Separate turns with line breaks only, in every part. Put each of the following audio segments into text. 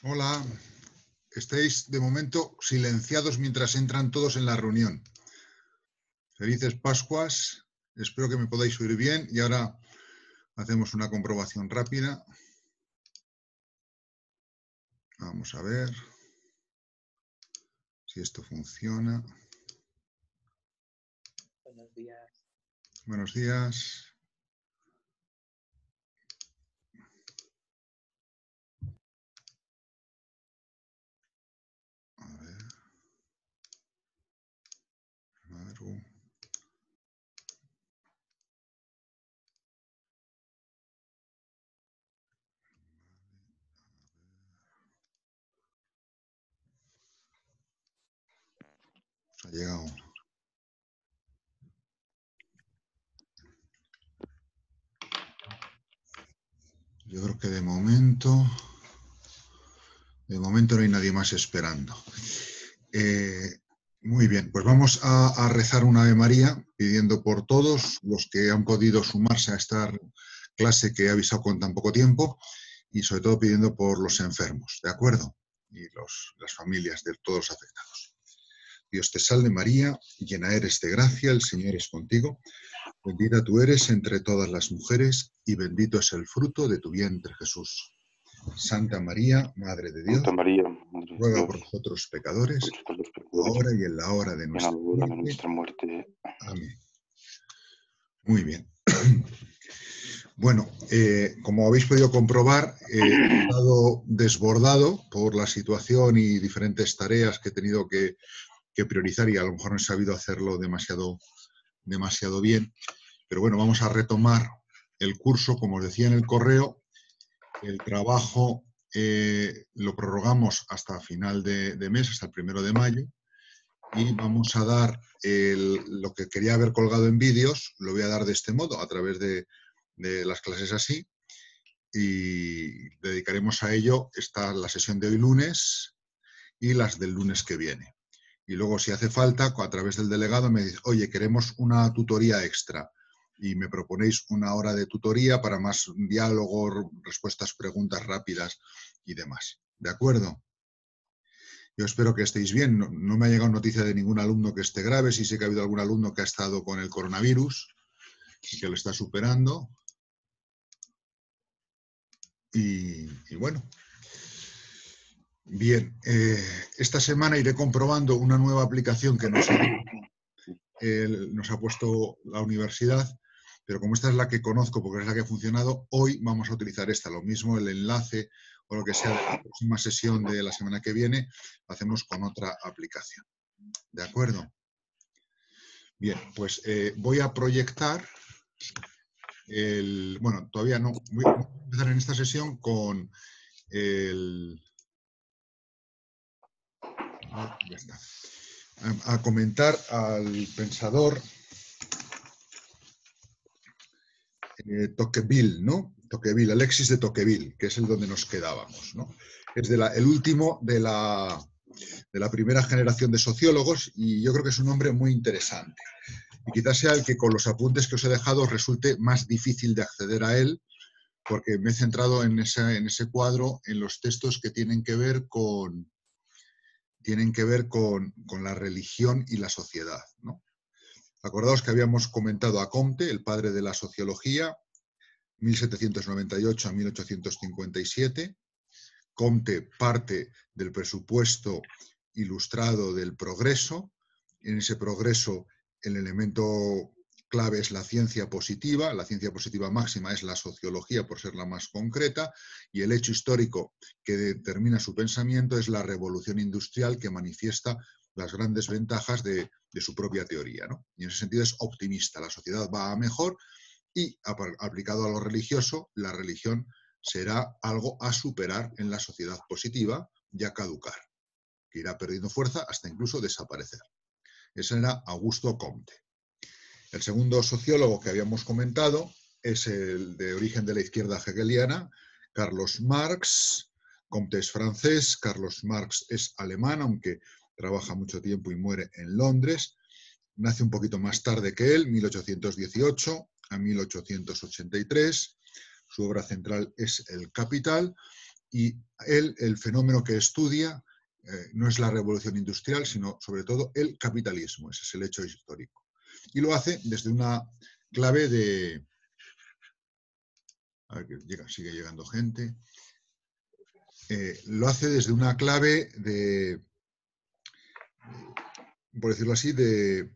Hola, estáis de momento silenciados mientras entran todos en la reunión. Felices Pascuas, espero que me podáis oír bien y ahora hacemos una comprobación rápida. Vamos a ver si esto funciona.
Buenos días.
Buenos días. A ver. Maru. Nos ha llegado. Yo creo que de momento no hay nadie más esperando. Muy bien, pues vamos a rezar una Ave María pidiendo por todos los que han podido sumarse a esta clase que he avisado con tan poco tiempo y sobre todo pidiendo por los enfermos, ¿de acuerdo? Y las familias de todos los afectados. Dios te salve María, llena eres de gracia, el Señor es contigo. Bendita tú eres entre todas las mujeres y bendito es el fruto de tu vientre Jesús. Santa María, Madre de Dios,
Santa María, Madre de
ruega
Dios,
por nosotros pecadores,
por los pecadores,
ahora y en la hora de
y en la
nuestra
hora de
muerte.
nuestra muerte.
Amén. Muy bien. Bueno, como habéis podido comprobar, he estado desbordado por la situación y diferentes tareas que he tenido que priorizar y a lo mejor no he sabido hacerlo demasiado bien. Pero bueno, vamos a retomar el curso. Como os decía en el correo, el trabajo lo prorrogamos hasta final de mes, hasta el 1 de mayo. Y vamos a dar lo que quería haber colgado en vídeos, lo voy a dar de este modo, a través de las clases así, y dedicaremos a ello la sesión de hoy lunes y las del lunes que viene. Y luego, si hace falta, a través del delegado me dice, oye, queremos una tutoría extra, y me proponéis una hora de tutoría para más diálogo, respuestas, preguntas rápidas y demás. ¿De acuerdo? Yo espero que estéis bien. No me ha llegado noticia de ningún alumno que esté grave. Sí sé que ha habido algún alumno que ha estado con el coronavirus y que lo está superando. Y bueno. Bien, esta semana iré comprobando una nueva aplicación que nos ha puesto la universidad, pero como esta es la que conozco porque es la que ha funcionado, hoy vamos a utilizar esta. Lo mismo el enlace o lo que sea de la próxima sesión de la semana que viene, lo hacemos con otra aplicación. ¿De acuerdo? Bien, pues voy a proyectar bueno, todavía no. Voy a empezar en esta sesión con ya está. A comentar al pensador Tocqueville, ¿no? Tocqueville, Alexis de Tocqueville, que es el donde nos quedábamos, ¿no? Es el último de la primera generación de sociólogos y yo creo que es un hombre muy interesante. Y quizás sea el que con los apuntes que os he dejado resulte más difícil de acceder a él, porque me he centrado en ese cuadro, en los textos que tienen que ver con la religión y la sociedad, ¿no? Acordaos que habíamos comentado a Comte, el padre de la sociología, 1798 a 1857. Comte parte del presupuesto ilustrado del progreso. En ese progreso el elemento clave es la ciencia positiva máxima es la sociología por ser la más concreta, y el hecho histórico que determina su pensamiento es la revolución industrial que manifiesta las grandes ventajas de su propia teoría, ¿no? Y en ese sentido es optimista, la sociedad va a mejor y aplicado a lo religioso, la religión será algo a superar en la sociedad positiva y a caducar, que irá perdiendo fuerza hasta incluso desaparecer. Ese era Augusto Comte. El segundo sociólogo que habíamos comentado es el de origen de la izquierda hegeliana, Carlos Marx. Comte es francés, Carlos Marx es alemán, aunque trabaja mucho tiempo y muere en Londres. Nace un poquito más tarde que él, 1818 a 1883. Su obra central es El Capital Y él, el fenómeno que estudia no es la revolución industrial, sino sobre todo el capitalismo. Ese es el hecho histórico. Y lo hace desde una clave de... A ver, que sigue llegando gente. Lo hace desde una clave de, por decirlo así, de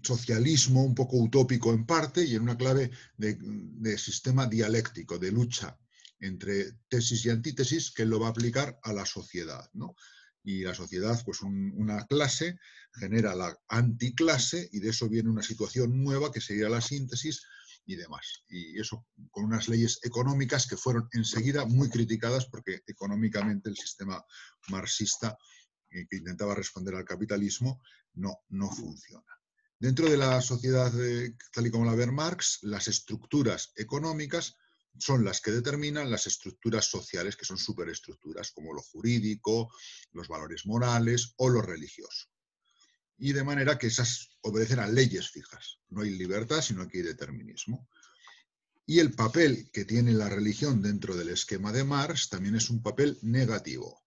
socialismo un poco utópico en parte y en una clave de sistema dialéctico, de lucha entre tesis y antítesis que él lo va a aplicar a la sociedad, ¿no? Y la sociedad, pues una clase genera la anticlase y de eso viene una situación nueva que sería la síntesis y demás. Y eso con unas leyes económicas que fueron enseguida muy criticadas porque económicamente el sistema marxista que intentaba responder al capitalismo no funciona. Dentro de la sociedad tal y como la ve Marx, las estructuras económicas son las que determinan las estructuras sociales, que son superestructuras, como lo jurídico, los valores morales o lo religioso. Y de manera que esas obedecen a leyes fijas. No hay libertad, sino que hay determinismo. Y el papel que tiene la religión dentro del esquema de Marx también es un papel negativo.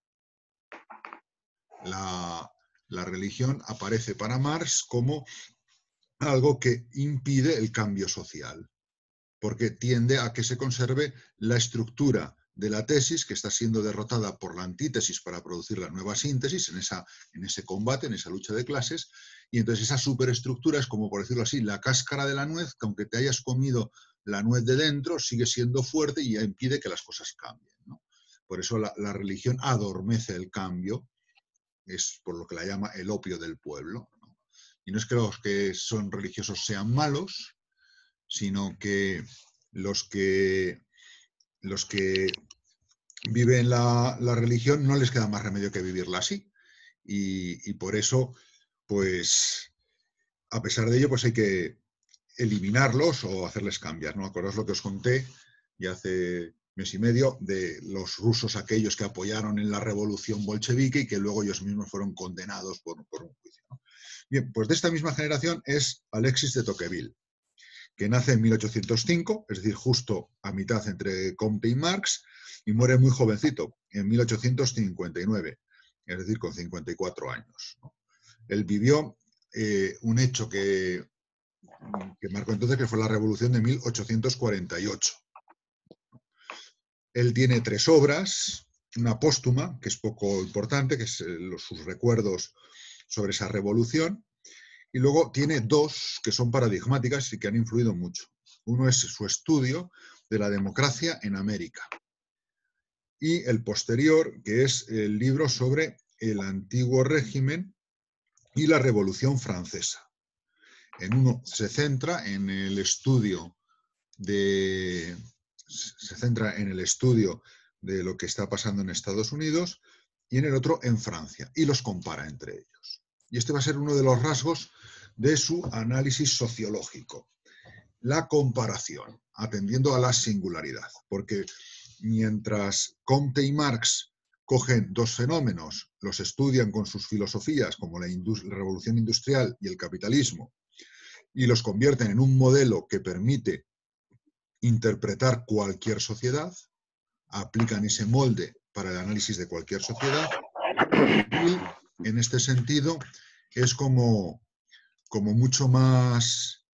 La religión aparece para Marx como algo que impide el cambio social, porque tiende a que se conserve la estructura de la tesis que está siendo derrotada por la antítesis para producir la nueva síntesis en ese combate, en esa lucha de clases, y entonces esa superestructura es como, por decirlo así, la cáscara de la nuez, que aunque te hayas comido la nuez de dentro, sigue siendo fuerte y ya impide que las cosas cambien, ¿no? Por eso la religión adormece el cambio, es por lo que la llama el opio del pueblo, ¿no? Y no es que los que son religiosos sean malos, sino que los que, los que viven la religión no les queda más remedio que vivirla así. Y por eso, pues, a pesar de ello, pues hay que eliminarlos o hacerles cambiar, ¿no? Acordaos lo que os conté ya hace mes y medio de los rusos aquellos que apoyaron en la revolución bolchevique y que luego ellos mismos fueron condenados por un juicio, ¿no? Bien, pues de esta misma generación es Alexis de Tocqueville, que nace en 1805, es decir, justo a mitad entre Comte y Marx, y muere muy jovencito, en 1859, es decir, con 54 años, ¿no? Él vivió un hecho que marcó entonces, que fue la Revolución de 1848. Él tiene 3 obras, una póstuma, que es poco importante, que es sus recuerdos sobre esa revolución, y luego tiene 2 que son paradigmáticas y que han influido mucho. Uno es su estudio de la democracia en América. Y el posterior, que es el libro sobre el antiguo régimen y la Revolución Francesa. En uno se centra en el estudio de lo que está pasando en Estados Unidos y en el otro en Francia, y los compara entre ellos. Y este va a ser uno de los rasgos de su análisis sociológico, la comparación, atendiendo a la singularidad, porque mientras Comte y Marx cogen 2 fenómenos, los estudian con sus filosofías, como la revolución industrial y el capitalismo, y los convierten en un modelo que permite interpretar cualquier sociedad, aplican ese molde para el análisis de cualquier sociedad, y en este sentido es como mucho más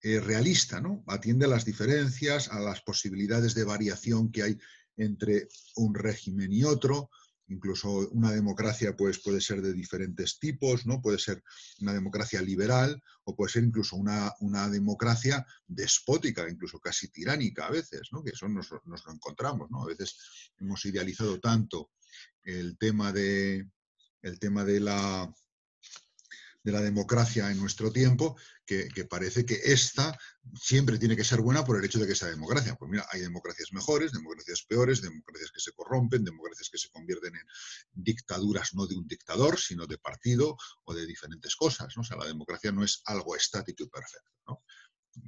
realista, ¿no? Atiende a las diferencias, a las posibilidades de variación que hay entre un régimen y otro. Incluso una democracia pues, puede ser de diferentes tipos, ¿no? Puede ser una democracia liberal o puede ser incluso una democracia despótica, incluso casi tiránica a veces, ¿no? Que eso nos lo encontramos, ¿no? A veces hemos idealizado tanto el tema de la democracia en nuestro tiempo, que parece que esta siempre tiene que ser buena por el hecho de que sea democracia. Pues mira, hay democracias mejores, democracias peores, democracias que se corrompen, democracias que se convierten en dictaduras no de un dictador, sino de partido o de diferentes cosas, ¿no? O sea, la democracia no es algo estático y perfecto, ¿no?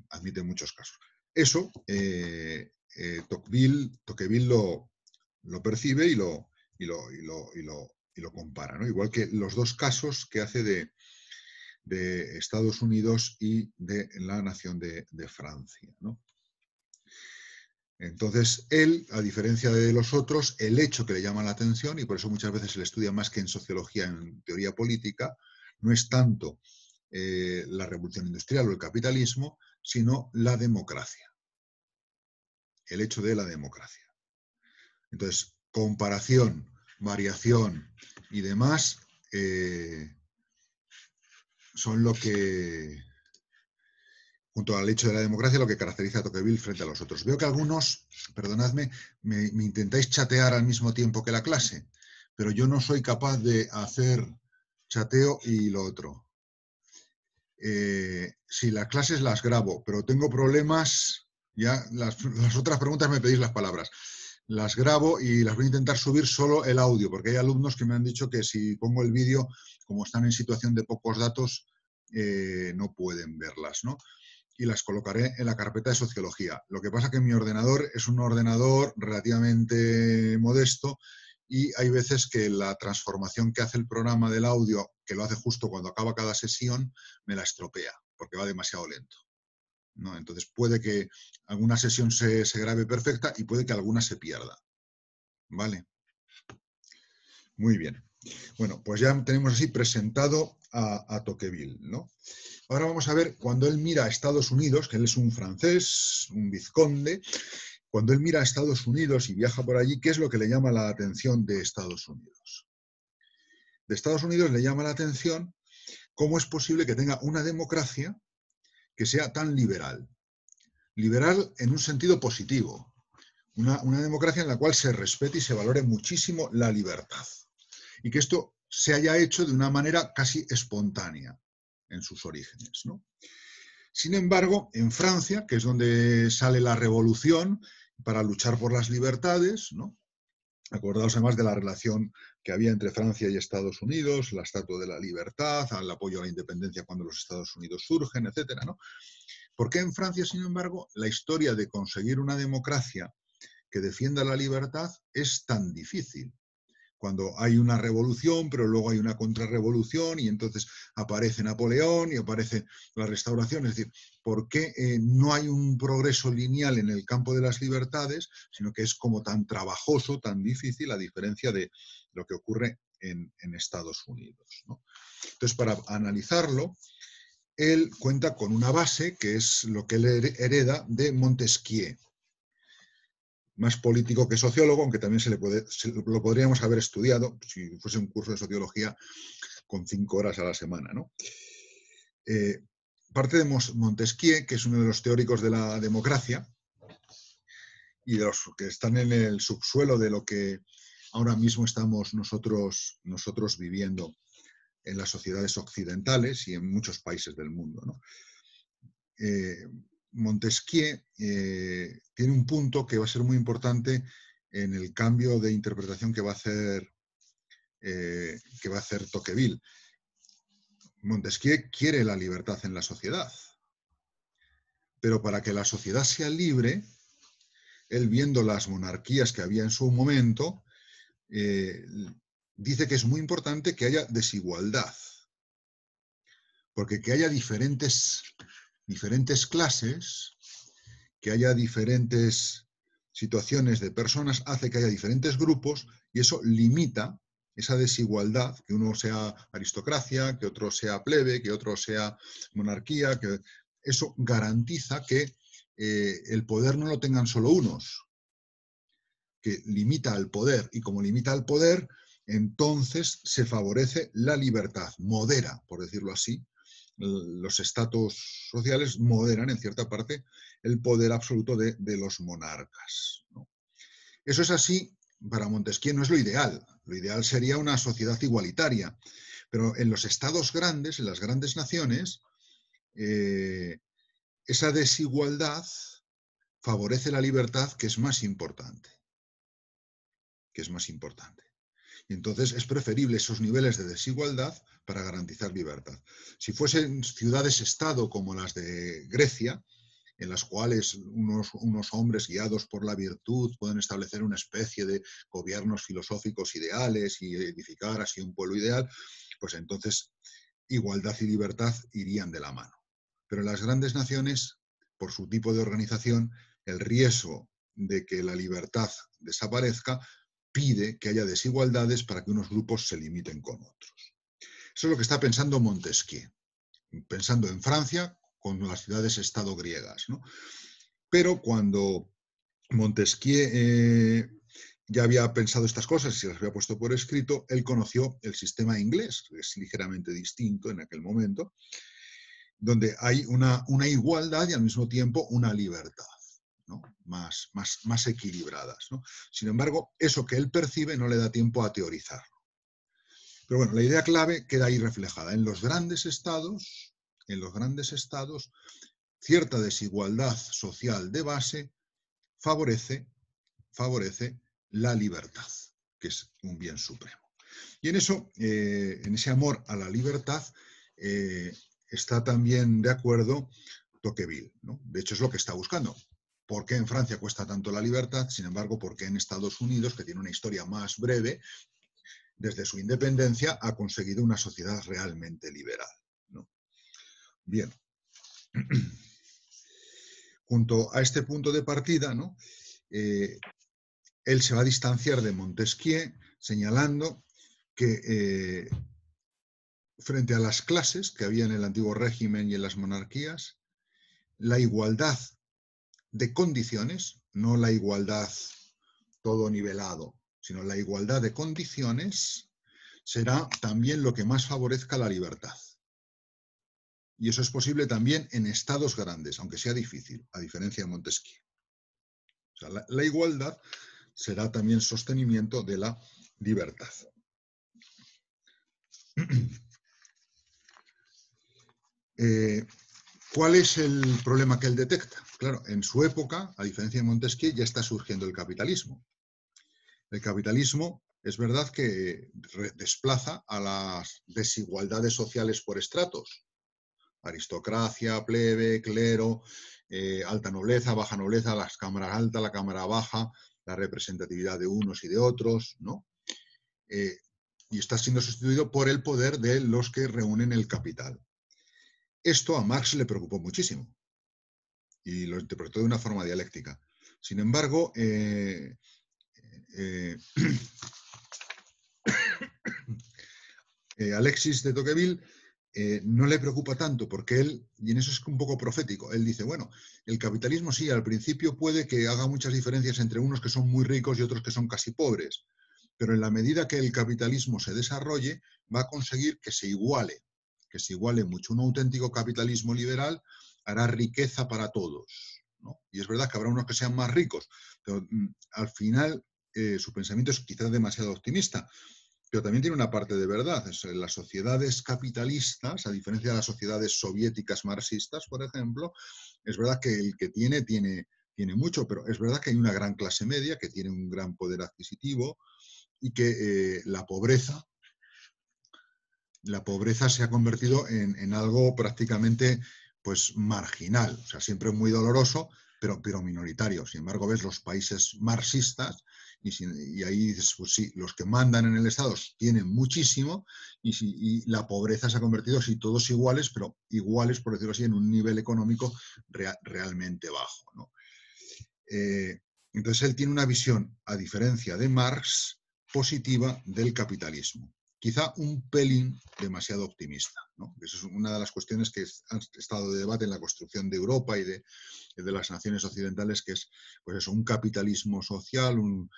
Admite muchos casos. Eso Tocqueville lo percibe y lo compara, ¿no? Igual que los 2 casos que hace de Estados Unidos y de la nación de Francia, ¿no? Entonces, él, a diferencia de los otros, el hecho que le llama la atención, y por eso muchas veces se le estudia más que en sociología, en teoría política, no es tanto la revolución industrial o el capitalismo, sino la democracia. El hecho de la democracia. Entonces, comparación, variación y demás son lo que, junto al hecho de la democracia, lo que caracteriza a Tocqueville frente a los otros. Veo que algunos, perdonadme, me intentáis chatear al mismo tiempo que la clase, pero yo no soy capaz de hacer chateo y lo otro. Sí, las clases las grabo, pero tengo problemas, ya las otras preguntas me pedís las palabras. Las grabo y las voy a intentar subir solo el audio, porque hay alumnos que me han dicho que si pongo el vídeo, como están en situación de pocos datos, no pueden verlas, ¿no? Y las colocaré en la carpeta de sociología. Lo que pasa es que mi ordenador es un ordenador relativamente modesto y hay veces que la transformación que hace el programa del audio, que lo hace justo cuando acaba cada sesión, me la estropea, porque va demasiado lento, ¿no? Entonces puede que alguna sesión se grabe perfecta y puede que alguna se pierda. ¿Vale? Muy bien. Bueno, pues ya tenemos así presentado a Tocqueville, ¿no? Ahora vamos a ver, cuando él mira a Estados Unidos, que él es un francés, un vizconde, cuando él mira a Estados Unidos y viaja por allí, ¿qué es lo que le llama la atención de Estados Unidos? De Estados Unidos le llama la atención cómo es posible que tenga una democracia que sea tan liberal. Liberal en un sentido positivo. Una democracia en la cual se respete y se valore muchísimo la libertad. Y que esto se haya hecho de una manera casi espontánea en sus orígenes, ¿no? Sin embargo, en Francia, que es donde sale la revolución para luchar por las libertades, ¿no? Acordaos además de la relación que había entre Francia y Estados Unidos, la Estatua de la Libertad, el apoyo a la independencia cuando los Estados Unidos surgen, etcétera, ¿no? ¿Por qué en Francia, sin embargo, la historia de conseguir una democracia que defienda la libertad es tan difícil? Cuando hay una revolución, pero luego hay una contrarrevolución y entonces aparece Napoleón y aparece la restauración. Es decir, ¿por qué no hay un progreso lineal en el campo de las libertades, sino que es como tan trabajoso, tan difícil, a diferencia de lo que ocurre en Estados Unidos, ¿no? Entonces, para analizarlo, él cuenta con una base que es lo que él hereda de Montesquieu, más político que sociólogo, aunque también lo podríamos haber estudiado si fuese un curso de sociología con 5 horas a la semana, ¿no? Parte de Montesquieu, que es uno de los teóricos de la democracia y de los que están en el subsuelo de lo que ahora mismo estamos nosotros viviendo en las sociedades occidentales y en muchos países del mundo, ¿no? Montesquieu tiene un punto que va a ser muy importante en el cambio de interpretación que va a hacer Tocqueville. Montesquieu quiere la libertad en la sociedad, pero para que la sociedad sea libre, él viendo las monarquías que había en su momento, dice que es muy importante que haya desigualdad, porque que haya diferentes clases, que haya diferentes situaciones de personas, hace que haya diferentes grupos y eso limita esa desigualdad, que uno sea aristocracia, que otro sea plebe, que otro sea monarquía, que eso garantiza que el poder no lo tengan solo unos, que limita al poder, y como limita al poder, entonces se favorece la libertad, modera, por decirlo así, los estatus sociales moderan en cierta parte el poder absoluto de los monarcas, ¿no? Eso es así, para Montesquieu no es lo ideal sería una sociedad igualitaria, pero en los estados grandes, en las grandes naciones, esa desigualdad favorece la libertad, que es más importante. Y entonces es preferible esos niveles de desigualdad para garantizar libertad. Si fuesen ciudades-estado como las de Grecia, en las cuales unos hombres guiados por la virtud pueden establecer una especie de gobiernos filosóficos ideales y edificar así un pueblo ideal, pues entonces igualdad y libertad irían de la mano. Pero en las grandes naciones, por su tipo de organización, el riesgo de que la libertad desaparezca, pide que haya desigualdades para que unos grupos se limiten con otros. Eso es lo que está pensando Montesquieu, pensando en Francia con las ciudades-estado griegas, ¿no? Pero cuando Montesquieu ya había pensado estas cosas y se las había puesto por escrito, él conoció el sistema inglés, que es ligeramente distinto en aquel momento, donde hay una igualdad y al mismo tiempo una libertad, ¿no? más equilibradas, ¿no? Sin embargo, eso que él percibe no le da tiempo a teorizarlo. Pero bueno, la idea clave queda ahí reflejada. En los grandes estados, cierta desigualdad social de base favorece la libertad, que es un bien supremo. Y en eso, en ese amor a la libertad, está también de acuerdo Tocqueville, ¿no? De hecho, es lo que está buscando. ¿Por qué en Francia cuesta tanto la libertad? Sin embargo, ¿por qué en Estados Unidos, que tiene una historia más breve, desde su independencia ha conseguido una sociedad realmente liberal, ¿no? Bien. Junto a este punto de partida, ¿no? Él se va a distanciar de Montesquieu, señalando que frente a las clases que había en el antiguo régimen y en las monarquías, la igualdad de condiciones, no la igualdad todo nivelado, sino la igualdad de condiciones, será también lo que más favorezca la libertad. Y eso es posible también en estados grandes, aunque sea difícil, a diferencia de Montesquieu. O sea, la igualdad será también sostenimiento de la libertad. ¿Cuál es el problema que él detecta? Claro, en su época, a diferencia de Montesquieu, ya está surgiendo el capitalismo. El capitalismo es verdad que desplaza a las desigualdades sociales por estratos. Aristocracia, plebe, clero, alta nobleza, baja nobleza, las cámaras alta, la cámara baja, la representatividad de unos y de otros, ¿no? Y está siendo sustituido por el poder de los que reúnen el capital. Esto a Marx le preocupó muchísimo y lo interpretó de una forma dialéctica. Sin embargo, Alexis de Tocqueville no le preocupa tanto porque él, y en eso es un poco profético, él dice, bueno, el capitalismo sí, al principio puede que haga muchas diferencias entre unos que son muy ricos y otros que son casi pobres, pero en la medida que el capitalismo se desarrolle, va a conseguir que se iguale mucho. Un auténtico capitalismo liberal hará riqueza para todos, ¿no? Y es verdad que habrá unos que sean más ricos, pero al final su pensamiento es quizás demasiado optimista, pero también tiene una parte de verdad. En las sociedades capitalistas, a diferencia de las sociedades soviéticas marxistas, por ejemplo, es verdad que el que tiene mucho, pero es verdad que hay una gran clase media que tiene un gran poder adquisitivo y que la pobreza se ha convertido en algo prácticamente pues, marginal, o sea, siempre muy doloroso, pero minoritario. Sin embargo, ves los países marxistas y ahí dices, pues sí, los que mandan en el Estado tienen muchísimo y la pobreza se ha convertido, sí, todos iguales, pero iguales, por decirlo así, en un nivel económico realmente bajo, ¿no? Entonces él tiene una visión, a diferencia de Marx, positiva del capitalismo. Quizá un pelín demasiado optimista, ¿no? Eso es una de las cuestiones que han estado de debate en la construcción de Europa y de las naciones occidentales, que es pues eso, un capitalismo social, un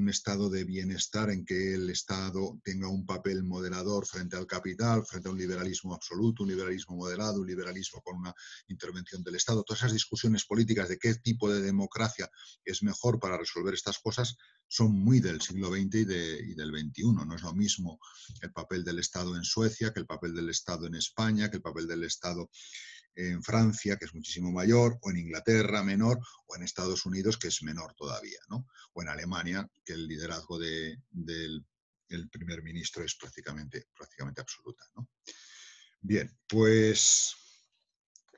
estado de bienestar en que el Estado tenga un papel moderador frente al capital, frente a un liberalismo absoluto, un liberalismo moderado, un liberalismo con una intervención del Estado. Todas esas discusiones políticas de qué tipo de democracia es mejor para resolver estas cosas son muy del siglo XX y del XXI. No es lo mismo el papel del Estado en Suecia que el papel del Estado en España, que el papel del Estado en Francia, que es muchísimo mayor, o en Inglaterra, menor, o en Estados Unidos, que es menor todavía, ¿no? O en Alemania, que el liderazgo del primer ministro es prácticamente absoluta, ¿no? Bien, pues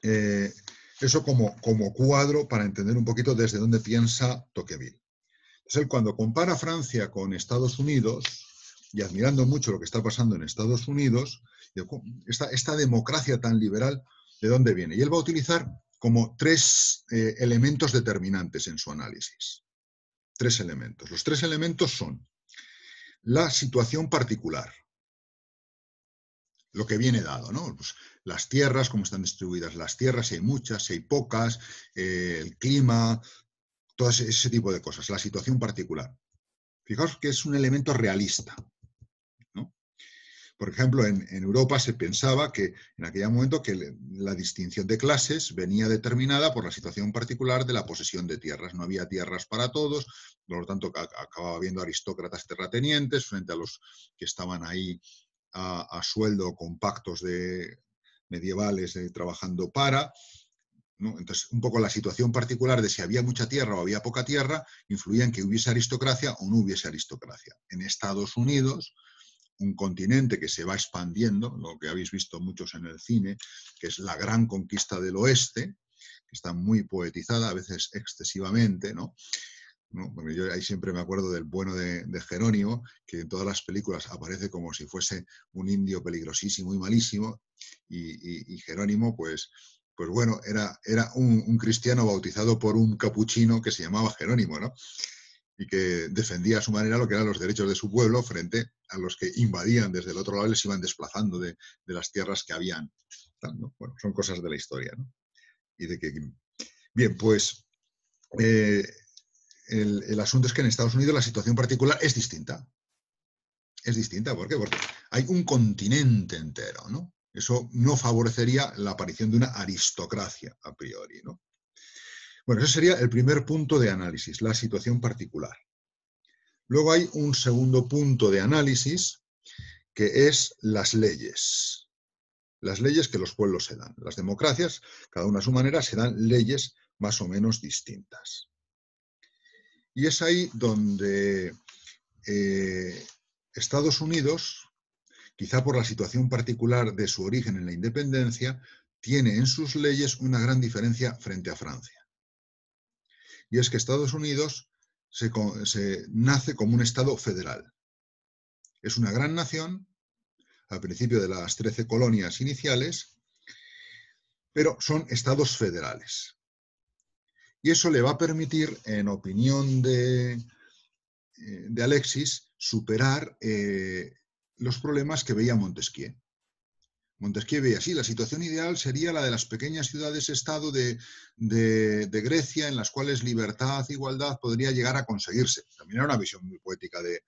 eso como cuadro para entender un poquito desde dónde piensa Tocqueville. Entonces, él cuando compara Francia con Estados Unidos, y admirando mucho lo que está pasando en Estados Unidos, esta democracia tan liberal, ¿de dónde viene? Y él va a utilizar como tres elementos determinantes en su análisis. Tres elementos. Los tres elementos son la situación particular, lo que viene dado, ¿no? Pues las tierras, cómo están distribuidas las tierras, si hay muchas, si hay pocas, el clima, todo ese tipo de cosas, la situación particular. Fijaos que es un elemento realista, ¿no? Por ejemplo, en Europa se pensaba que en aquel momento que la distinción de clases venía determinada por la situación particular de la posesión de tierras. No había tierras para todos, por lo tanto acababa habiendo aristócratas terratenientes frente a los que estaban ahí a sueldo con pactos medievales trabajando para, ¿no? Entonces, un poco la situación particular de si había mucha tierra o había poca tierra influía en que hubiese aristocracia o no hubiese aristocracia. En Estados Unidos, un continente que se va expandiendo, lo que habéis visto muchos en el cine, que es la gran conquista del oeste, que está muy poetizada, a veces excesivamente, ¿no? ¿No? Porque yo ahí siempre me acuerdo del bueno de Jerónimo, que en todas las películas aparece como si fuese un indio peligrosísimo y malísimo, y Jerónimo, pues bueno, era un cristiano bautizado por un capuchino que se llamaba Jerónimo, ¿no? Y que defendía a su manera lo que eran los derechos de su pueblo frente a los que invadían desde el otro lado y les iban desplazando de las tierras que habían. ¿No? Bueno, son cosas de la historia, ¿no? Y de que... Bien, pues el asunto es que en Estados Unidos la situación particular es distinta. Es distinta, ¿por qué? Porque hay un continente entero, ¿no? Eso no favorecería la aparición de una aristocracia a priori, ¿no? Bueno, ese sería el primer punto de análisis, la situación particular. Luego hay un segundo punto de análisis que es las leyes que los pueblos se dan. Las democracias, cada una a su manera, se dan leyes más o menos distintas. Y es ahí donde Estados Unidos, quizá por la situación particular de su origen en la independencia, tiene en sus leyes una gran diferencia frente a Francia. Y es que Estados Unidos se nace como un Estado federal. Es una gran nación, al principio de las 13 colonias iniciales, pero son estados federales. Y eso le va a permitir, en opinión de Alexis, superar los problemas que veía Montesquieu. Montesquieu veía, sí, la situación ideal sería la de las pequeñas ciudades-estado de Grecia, en las cuales libertad e igualdad podría llegar a conseguirse. También era una visión muy poética de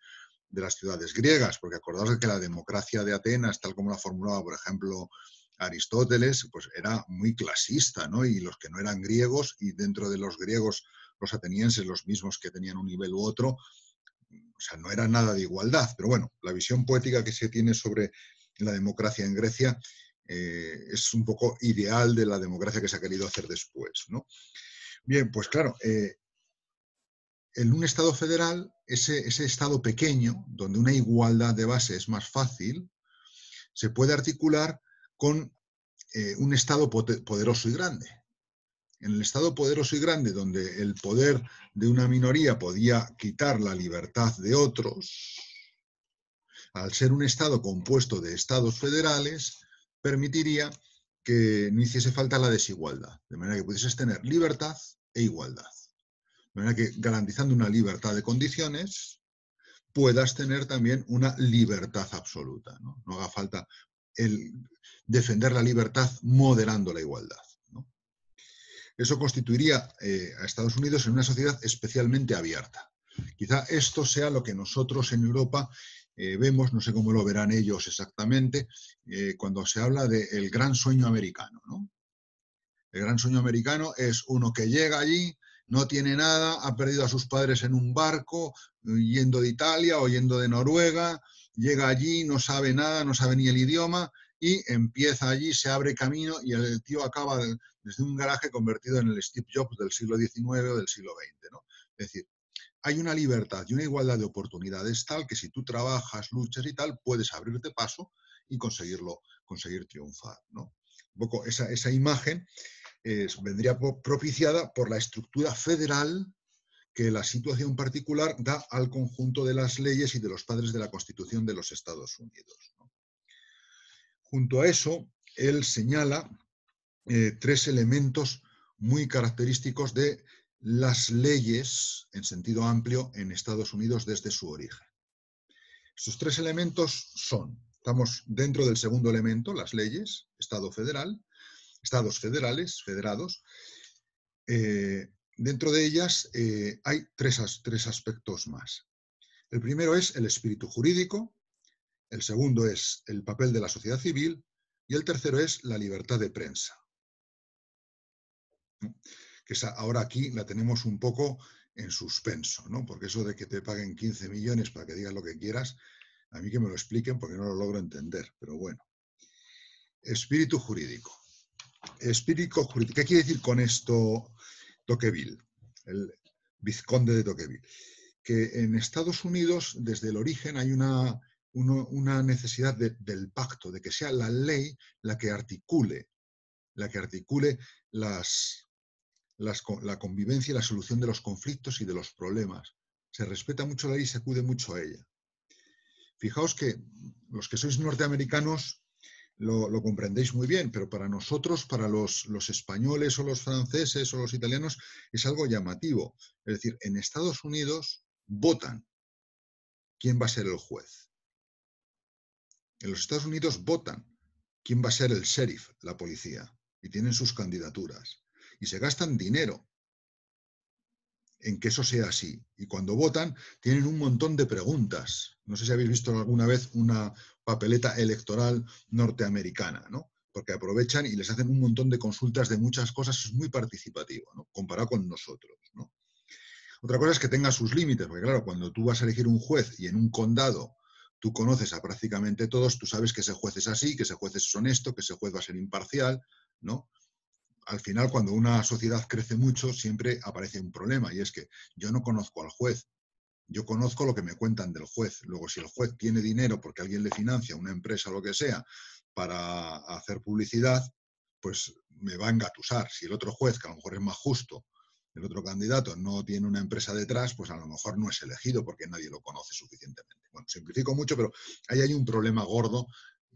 las ciudades griegas, porque acordaos de que la democracia de Atenas, tal como la formulaba, por ejemplo, Aristóteles, pues era muy clasista, ¿no? Y los que no eran griegos, y dentro de los griegos, los atenienses, los mismos que tenían un nivel u otro, o sea, no era nada de igualdad. Pero bueno, la visión poética que se tiene sobre la democracia en Grecia es un poco ideal de la democracia que se ha querido hacer después, ¿no? Bien, pues claro, en un Estado federal, ese Estado pequeño, donde una igualdad de base es más fácil, se puede articular con un Estado poderoso y grande. En el Estado poderoso y grande, donde el poder de una minoría podía quitar la libertad de otros, al ser un Estado compuesto de Estados federales, permitiría que no hiciese falta la desigualdad, de manera que pudieses tener libertad e igualdad. De manera que, garantizando una libertad de condiciones, puedas tener también una libertad absoluta, ¿no? No haga falta defender la libertad moderando la igualdad, ¿no? Eso constituiría a Estados Unidos en una sociedad especialmente abierta. Quizá esto sea lo que nosotros en Europa vemos, no sé cómo lo verán ellos exactamente, cuando se habla del gran sueño americano, ¿no? El gran sueño americano es uno que llega allí, no tiene nada, ha perdido a sus padres en un barco, yendo de Italia o yendo de Noruega, llega allí, no sabe nada, no sabe ni el idioma, y empieza allí, se abre camino y el tío acaba desde un garaje convertido en el Steve Jobs del siglo XIX o del siglo XX, ¿no? Es decir, hay una libertad y una igualdad de oportunidades tal que si tú trabajas, luchas y tal, puedes abrirte paso y conseguir triunfar, ¿no? Un poco esa imagen vendría propiciada por la estructura federal que la situación particular da al conjunto de las leyes y de los padres de la Constitución de los Estados Unidos, ¿no? Junto a eso, él señala tres elementos muy característicos de las leyes, en sentido amplio, en Estados Unidos desde su origen. Estos tres elementos estamos dentro del segundo elemento, las leyes, Estado federal, estados federales, federados. Dentro de ellas hay tres aspectos más. El primero es el espíritu jurídico, el segundo es el papel de la sociedad civil y el tercero es la libertad de prensa. Que ahora aquí la tenemos un poco en suspenso, ¿no? Porque eso de que te paguen 15 millones para que digas lo que quieras, a mí que me lo expliquen porque no lo logro entender, pero bueno. Espíritu jurídico. Espíritu jurídico. ¿Qué quiere decir con esto Tocqueville? El vizconde de Tocqueville. Que en Estados Unidos, desde el origen, hay una necesidad del pacto, de que sea la ley la que articule la convivencia y la solución de los conflictos y de los problemas. Se respeta mucho la ley y se acude mucho a ella. Fijaos que los que sois norteamericanos lo comprendéis muy bien, pero para nosotros, para los españoles o los franceses o los italianos, es algo llamativo. Es decir, en Estados Unidos votan quién va a ser el juez. En los Estados Unidos votan quién va a ser el sheriff, la policía, y tienen sus candidaturas. Y se gastan dinero en que eso sea así. Y cuando votan, tienen un montón de preguntas. No sé si habéis visto alguna vez una papeleta electoral norteamericana, ¿no? Porque aprovechan y les hacen un montón de consultas de muchas cosas. Es muy participativo, ¿no? Comparado con nosotros, ¿no? Otra cosa es que tenga sus límites, porque claro, cuando tú vas a elegir un juez y en un condado tú conoces a prácticamente todos, tú sabes que ese juez es así, que ese juez es honesto, que ese juez va a ser imparcial, ¿no? Al final, cuando una sociedad crece mucho, siempre aparece un problema, y es que yo no conozco al juez, yo conozco lo que me cuentan del juez. Luego, si el juez tiene dinero porque alguien le financia, una empresa o lo que sea, para hacer publicidad, pues me va a engatusar. Si el otro juez, que a lo mejor es más justo, el otro candidato no tiene una empresa detrás, pues a lo mejor no es elegido porque nadie lo conoce suficientemente. Bueno, simplifico mucho, pero ahí hay un problema gordo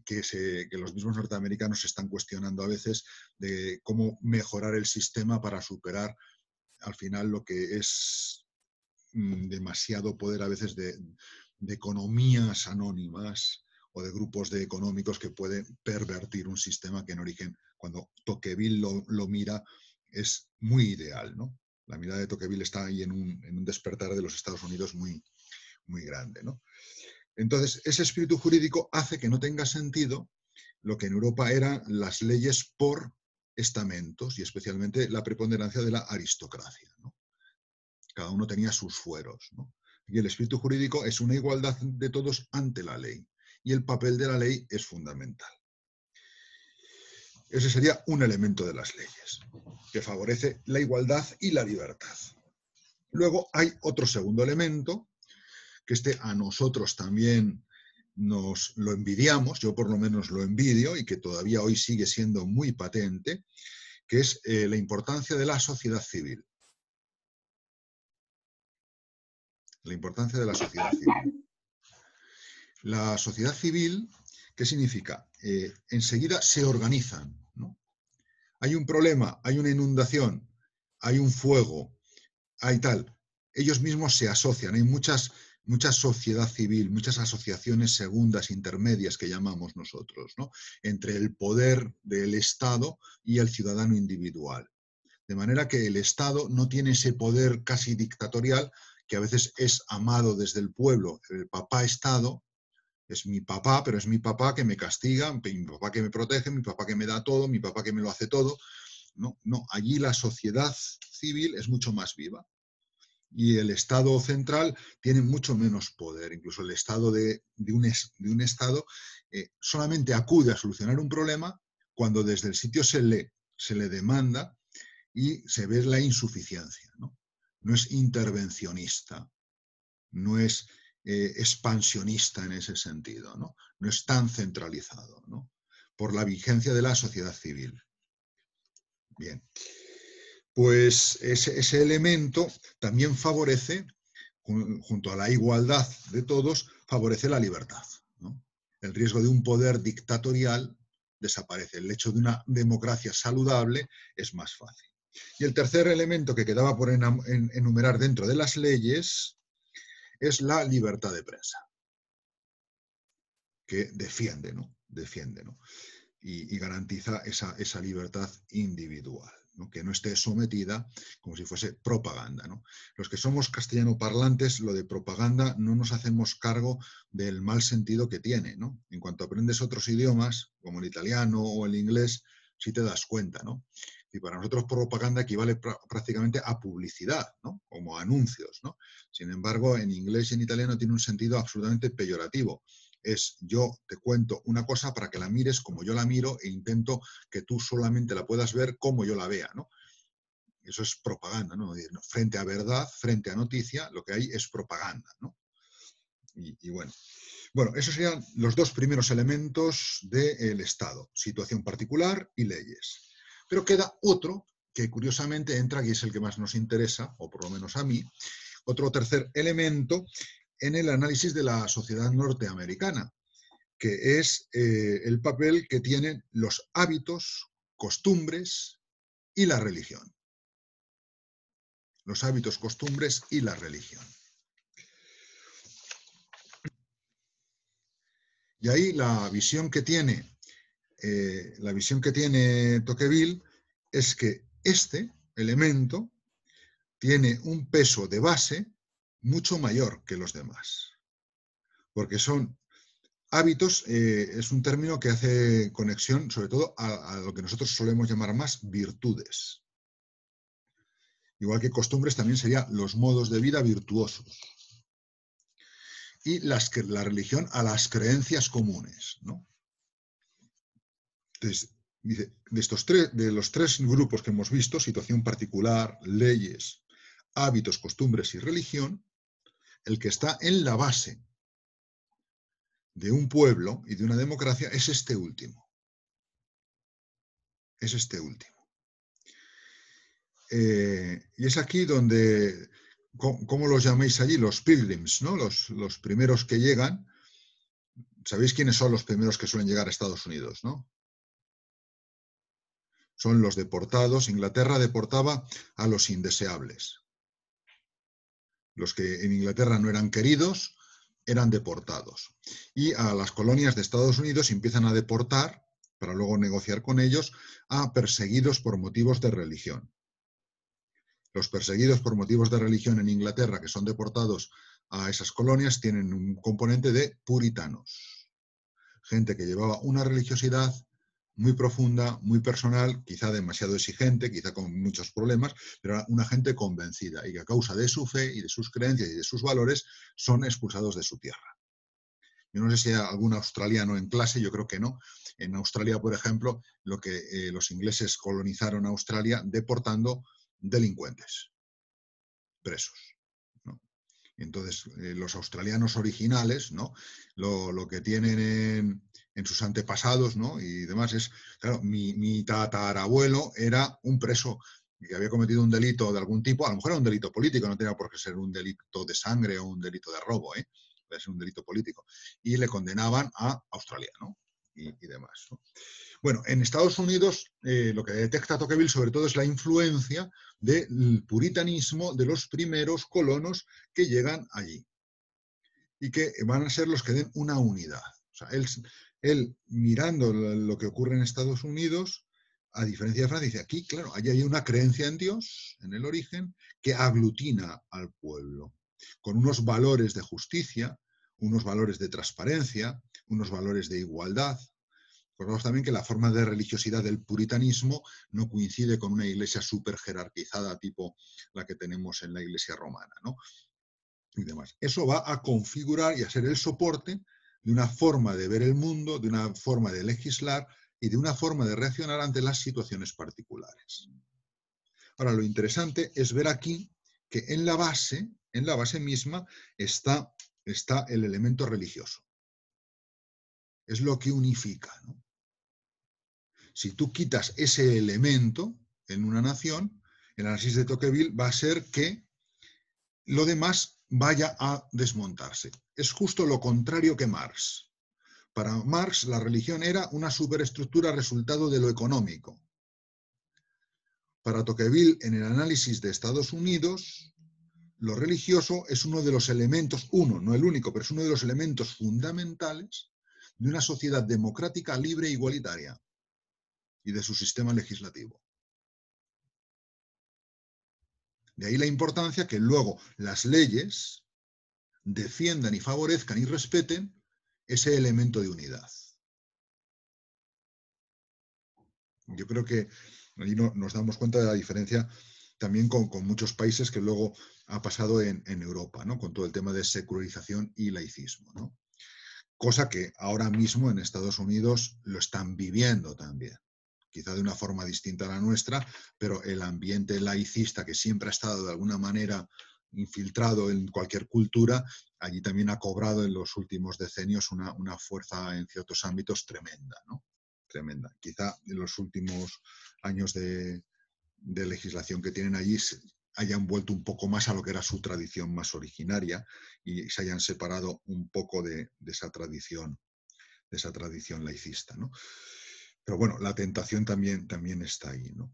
que los mismos norteamericanos se están cuestionando a veces de cómo mejorar el sistema para superar al final lo que es demasiado poder a veces de economías anónimas o de grupos de económicos que pueden pervertir un sistema que en origen, cuando Tocqueville lo mira, es muy ideal, ¿no? La mirada de Tocqueville está ahí en un despertar de los Estados Unidos muy, muy grande, ¿no? Entonces, ese espíritu jurídico hace que no tenga sentido lo que en Europa eran las leyes por estamentos y especialmente la preponderancia de la aristocracia, ¿no? Cada uno tenía sus fueros, ¿no? Y el espíritu jurídico es una igualdad de todos ante la ley y el papel de la ley es fundamental. Ese sería un elemento de las leyes, que favorece la igualdad y la libertad. Luego hay otro segundo elemento, que a nosotros también nos lo envidiamos, yo por lo menos lo envidio y que todavía hoy sigue siendo muy patente, que es la importancia de la sociedad civil. La importancia de la sociedad civil. La sociedad civil, ¿qué significa? Enseguida se organizan, ¿no? Hay un problema, hay una inundación, hay un fuego, hay tal. Ellos mismos se asocian, hay mucha sociedad civil, muchas asociaciones segundas, intermedias que llamamos nosotros, ¿no? Entre el poder del Estado y el ciudadano individual. De manera que el Estado no tiene ese poder casi dictatorial que a veces es amado desde el pueblo. El papá Estado es mi papá, pero es mi papá que me castiga, mi papá que me protege, mi papá que me da todo, mi papá que me lo hace todo. No, no, allí la sociedad civil es mucho más viva. Y el Estado central tiene mucho menos poder. Incluso el Estado de un Estado solamente acude a solucionar un problema cuando desde el sitio se le demanda y se ve la insuficiencia, ¿no? No es intervencionista, no es expansionista en ese sentido, ¿no? No es tan centralizado, ¿no? Por la vigencia de la sociedad civil. Bien. Pues ese elemento también favorece, junto a la igualdad de todos, favorece la libertad, ¿no? El riesgo de un poder dictatorial desaparece. El hecho de una democracia saludable es más fácil. Y el tercer elemento que quedaba por enumerar dentro de las leyes es la libertad de prensa, que defiende, ¿no? Defiende, ¿no? Y garantiza esa libertad individual, ¿no? Que no esté sometida como si fuese propaganda, ¿no? Los que somos castellano parlantes, lo de propaganda no nos hacemos cargo del mal sentido que tiene, ¿no? En cuanto aprendes otros idiomas, como el italiano o el inglés, sí te das cuenta, ¿no? Y para nosotros propaganda equivale prácticamente a publicidad, ¿no? Como anuncios, ¿no? Sin embargo, en inglés y en italiano tiene un sentido absolutamente peyorativo. Es yo te cuento una cosa para que la mires como yo la miro e intento que tú solamente la puedas ver como yo la vea, ¿no? Eso es propaganda, ¿no? Frente a verdad, frente a noticia, lo que hay es propaganda, ¿no? Y bueno, esos serían los dos primeros elementos del Estado, situación particular y leyes. Pero queda otro que curiosamente entra, y es el que más nos interesa, o por lo menos a mí, otro tercer elemento en el análisis de la sociedad norteamericana, que es el papel que tienen los hábitos, costumbres y la religión. Los hábitos, costumbres y la religión. Y ahí la visión que tiene Tocqueville es que este elemento tiene un peso de base mucho mayor que los demás. Porque son hábitos, es un término que hace conexión sobre todo a lo que nosotros solemos llamar más virtudes. Igual que costumbres también serían los modos de vida virtuosos. Y la religión a las creencias comunes, ¿no? Entonces, dice, de los tres grupos que hemos visto, situación particular, leyes, hábitos, costumbres y religión, el que está en la base de un pueblo y de una democracia es este último. Es este último. Y es aquí donde, ¿cómo los llamáis allí? Los pilgrims, ¿no? Los primeros que llegan. ¿Sabéis quiénes son los primeros que suelen llegar a Estados Unidos, no? Son los deportados. Inglaterra deportaba a los indeseables. Los que en Inglaterra no eran queridos eran deportados. Y a las colonias de Estados Unidos empiezan a deportar, para luego negociar con ellos, a perseguidos por motivos de religión. Los perseguidos por motivos de religión en Inglaterra, que son deportados a esas colonias, tienen un componente de puritanos. Gente que llevaba una religiosidad muy profunda, muy personal, quizá demasiado exigente, quizá con muchos problemas, pero era una gente convencida y que a causa de su fe y de sus creencias y de sus valores son expulsados de su tierra. Yo no sé si hay algún australiano en clase, yo creo que no. En Australia, por ejemplo, los ingleses colonizaron Australia deportando delincuentes, presos, ¿no? Entonces, los australianos originales, ¿no? Lo que tienen en sus antepasados, ¿no? Y demás es, claro, mi tatarabuelo era un preso que había cometido un delito de algún tipo, a lo mejor era un delito político, no tenía por qué ser un delito de sangre o un delito de robo, ¿eh? Puede ser un delito político. Y le condenaban a Australia, ¿no? Y demás, ¿no? Bueno, en Estados Unidos lo que detecta Tocqueville sobre todo es la influencia del puritanismo de los primeros colonos que llegan allí y que van a ser los que den una unidad. O sea, él mirando lo que ocurre en Estados Unidos, a diferencia de Francia, dice aquí, claro, allí hay una creencia en Dios, en el origen, que aglutina al pueblo, con unos valores de justicia, unos valores de transparencia, unos valores de igualdad. Recordemos también que la forma de religiosidad del puritanismo no coincide con una iglesia súper jerarquizada tipo la que tenemos en la iglesia romana, ¿no? Y demás. Eso va a configurar y a ser el soporte de una forma de ver el mundo, de una forma de legislar y de una forma de reaccionar ante las situaciones particulares. Ahora, lo interesante es ver aquí que en la base misma está el elemento religioso. Es lo que unifica, ¿no? Si tú quitas ese elemento en una nación, el análisis de Tocqueville va a ser que lo demás vaya a desmontarse. Es justo lo contrario que Marx. Para Marx, la religión era una superestructura resultado de lo económico. Para Tocqueville, en el análisis de Estados Unidos, lo religioso es uno de los elementos, no el único, pero es uno de los elementos fundamentales de una sociedad democrática, libre e igualitaria y de su sistema legislativo. De ahí la importancia que luego las leyes defiendan y favorezcan y respeten ese elemento de unidad. Yo creo que ahí nos damos cuenta de la diferencia también con muchos países que luego ha pasado en Europa, ¿no? Con todo el tema de secularización y laicismo, ¿no? Cosa que ahora mismo en Estados Unidos lo están viviendo también. Quizá de una forma distinta a la nuestra, pero el ambiente laicista que siempre ha estado de alguna manera infiltrado en cualquier cultura, allí también ha cobrado en los últimos decenios una fuerza en ciertos ámbitos tremenda, ¿no? Tremenda. Quizá en los últimos años de legislación que tienen allí hayan vuelto un poco más a lo que era su tradición más originaria y se hayan separado un poco de esa tradición laicista, ¿no? Pero bueno, la tentación también está ahí, ¿no?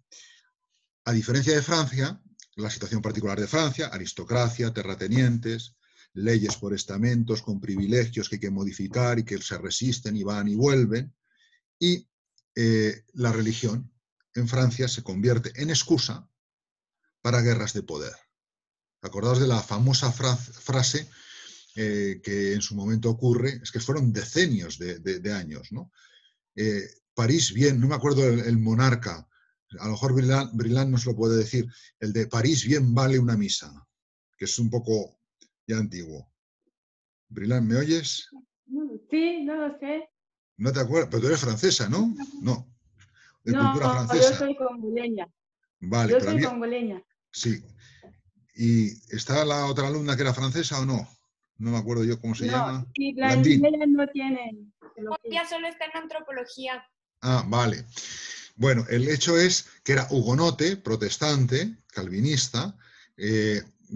A diferencia de Francia, la situación particular de Francia, aristocracia, terratenientes, leyes por estamentos con privilegios que hay que modificar y que se resisten y van y vuelven, y la religión en Francia se convierte en excusa para guerras de poder. Acordaos de la famosa frase que en su momento ocurre, es que fueron decenios de años, ¿no? París bien, no me acuerdo el monarca, a lo mejor Brillant nos lo puede decir, el de París bien vale una misa, que es un poco ya antiguo. Brillant, ¿me oyes?
Sí, no lo sé.
No te acuerdas, pero tú eres francesa, ¿no? No, de cultura
No, yo
francesa.
soy congoleña.
Vale,
Yo
pero a
soy
mí,
congoleña.
sí. ¿Y está la otra alumna que era francesa o no? No me acuerdo yo cómo se
No,
llama.
y
Blandín.
Vladimir no tiene teología.
Ya solo está en antropología.
Ah, vale. Bueno, el hecho es que era hugonote, protestante, calvinista,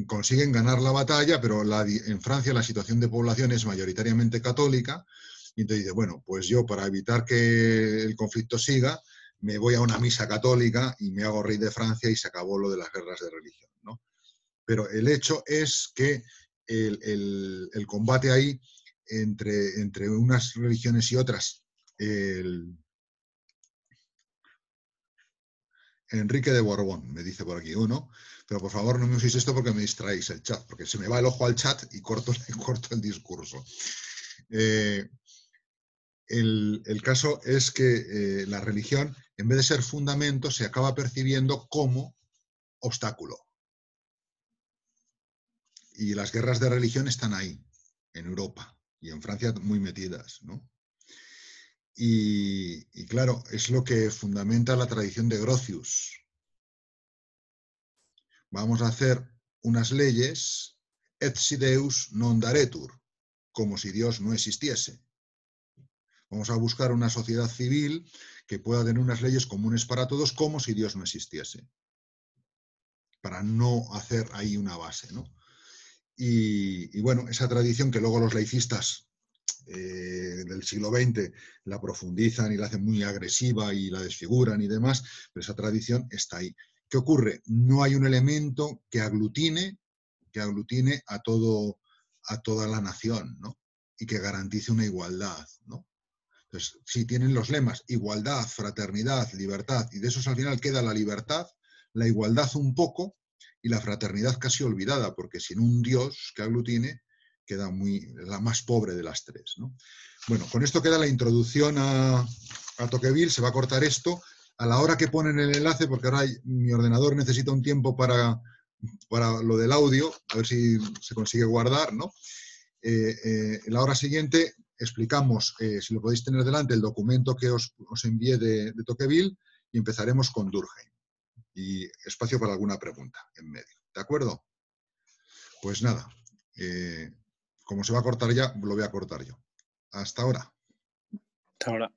consiguen ganar la batalla, pero en Francia la situación de población es mayoritariamente católica, y entonces dice, bueno, pues yo para evitar que el conflicto siga, me voy a una misa católica y me hago rey de Francia y se acabó lo de las guerras de religión, ¿no? Pero el hecho es que el combate ahí entre unas religiones y otras, Enrique de Borbón, me dice por aquí uno, pero por favor no me uséis esto porque me distraéis el chat, porque se me va el ojo al chat y corto el discurso. El caso es que la religión, en vez de ser fundamento, se acaba percibiendo como obstáculo. Y las guerras de religión están ahí, en Europa y en Francia muy metidas, ¿no? Y claro, es lo que fundamenta la tradición de Grotius. Vamos a hacer unas leyes et si Deus non daretur, como si Dios no existiese. Vamos a buscar una sociedad civil que pueda tener unas leyes comunes para todos como si Dios no existiese, para no hacer ahí una base, ¿no? Y bueno, esa tradición que luego los laicistas del siglo XX la profundizan y la hacen muy agresiva y la desfiguran y demás, pero esa tradición está ahí. ¿Qué ocurre? No hay un elemento que aglutine a toda la nación, ¿no? Y que garantice una igualdad, ¿no? Entonces, si tienen los lemas igualdad, fraternidad, libertad, y de esos al final queda la libertad, la igualdad un poco y la fraternidad casi olvidada, porque sin un Dios que aglutine queda la más pobre de las tres, ¿no? Bueno, con esto queda la introducción a Tocqueville, se va a cortar esto. A la hora que ponen el enlace, porque ahora mi ordenador necesita un tiempo para lo del audio, a ver si se consigue guardar, ¿no? En la hora siguiente explicamos, si lo podéis tener delante, el documento que os envié de Tocqueville y empezaremos con Durkheim. Y espacio para alguna pregunta en medio. ¿De acuerdo? Pues nada, como se va a cortar ya, lo voy a cortar yo. Hasta ahora.
Hasta ahora.